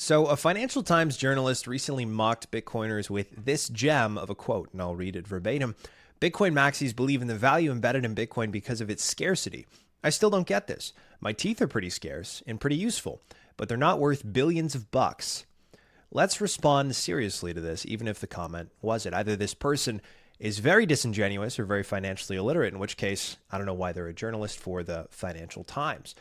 So, a Financial Times journalist recently mocked Bitcoiners with this gem of a quote, and I'll read it verbatim. Bitcoin maxis believe in the value embedded in Bitcoin because of its scarcity. I still don't get this. My teeth are pretty scarce and pretty useful, but they're not worth billions of bucks. Let's respond seriously to this, even if the comment wasn't. Either this person is very disingenuous or very financially illiterate, in which case, I don't know why they're a journalist for the Financial Times.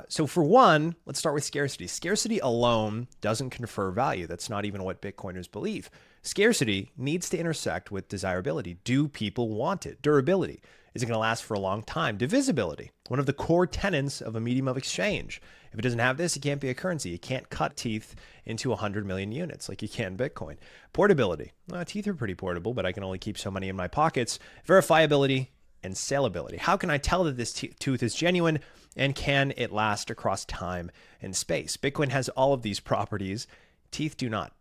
So for one, let's start with scarcity. Scarcity alone doesn't confer value. That's not even what Bitcoiners believe. Scarcity needs to intersect with desirability. Do people want it? Durability. Is it going to last for a long time? Divisibility. One of the core tenets of a medium of exchange. If it doesn't have this, it can't be a currency. You can't cut teeth into 100 million units like you can Bitcoin. Portability. Teeth are pretty portable, but I can only keep so many in my pockets. Verifiability and salability. How can I tell that this tooth is genuine, and can it last across time and space? Bitcoin has all of these properties. Teeth do not.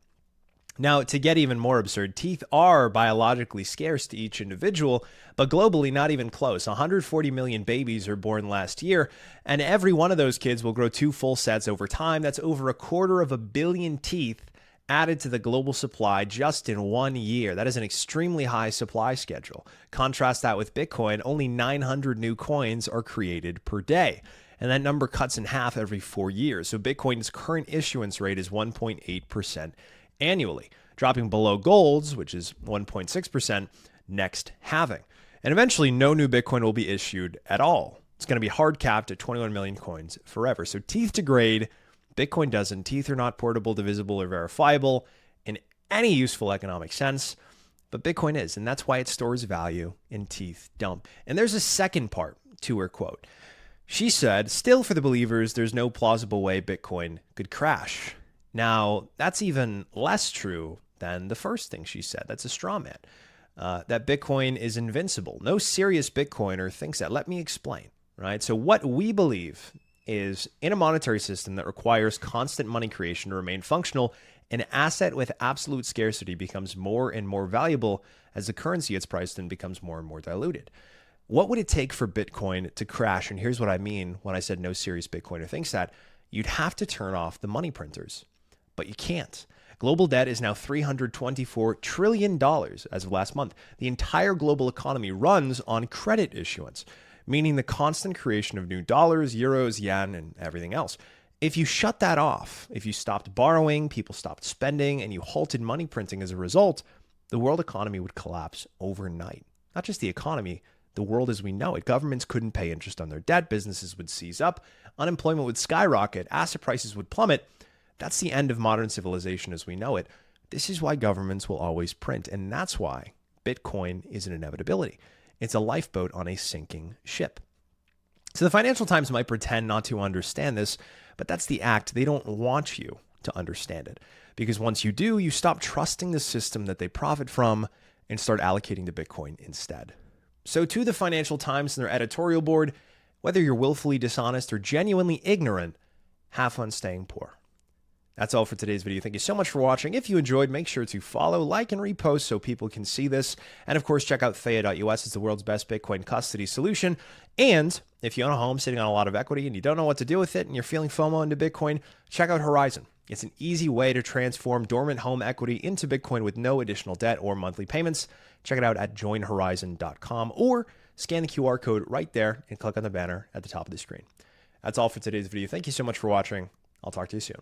Now, to get even more absurd, teeth are biologically scarce to each individual, but globally not even close. 140 million babies are born last year, and every one of those kids will grow 2 full sets over time. That's over 250 million teeth added to the global supply just in 1 year. That is an extremely high supply schedule. Contrast that with Bitcoin, only 900 new coins are created per day. And that number cuts in half every 4 years. So Bitcoin's current issuance rate is 1.8% annually, dropping below gold's, which is 1.6%, next halving. And eventually, no new Bitcoin will be issued at all. It's going to be hard capped at 21 million coins forever. So teeth degrade. Bitcoin doesn't. Teeth are not portable, divisible, or verifiable in any useful economic sense, but Bitcoin is, and that's why it stores value and teeth don't. And there's a second part to her quote. She said, still for the believers, there's no plausible way Bitcoin could crash. Now, that's even less true than the first thing she said. That's a straw man. That Bitcoin is invincible. No serious Bitcoiner thinks that. Let me explain, right? So what we believe is in a monetary system that requires constant money creation to remain functional, an asset with absolute scarcity becomes more and more valuable as the currency it's priced in becomes more and more diluted. What would it take for Bitcoin to crash? And here's what I mean when I said no serious Bitcoiner thinks that. You'd have to turn off the money printers, but you can't. Global debt is now $324 trillion as of last month. The entire global economy runs on credit issuance, meaning the constant creation of new dollars, euros, yen, and everything else. If you shut that off, if you stopped borrowing, people stopped spending, and you halted money printing as a result, the world economy would collapse overnight. Not just the economy, the world as we know it. Governments couldn't pay interest on their debt, businesses would seize up, unemployment would skyrocket, asset prices would plummet. That's the end of modern civilization as we know it. This is why governments will always print, and that's why Bitcoin is an inevitability. It's a lifeboat on a sinking ship. So the Financial Times might pretend not to understand this, but that's the act. They don't want you to understand it. Because once you do, you stop trusting the system that they profit from and start allocating to Bitcoin instead. So to the Financial Times and their editorial board, whether you're willfully dishonest or genuinely ignorant, have fun staying poor. That's all for today's video. Thank you so much for watching. If you enjoyed, make sure to follow, like, and repost so people can see this. And of course, check out Theia.us. It's the world's best Bitcoin custody solution. And if you own a home sitting on a lot of equity and you don't know what to do with it and you're feeling FOMO into Bitcoin, check out Horizon. It's an easy way to transform dormant home equity into Bitcoin with no additional debt or monthly payments. Check it out at joinhorizon.com or scan the QR code right there and click on the banner at the top of the screen. That's all for today's video. Thank you so much for watching. I'll talk to you soon.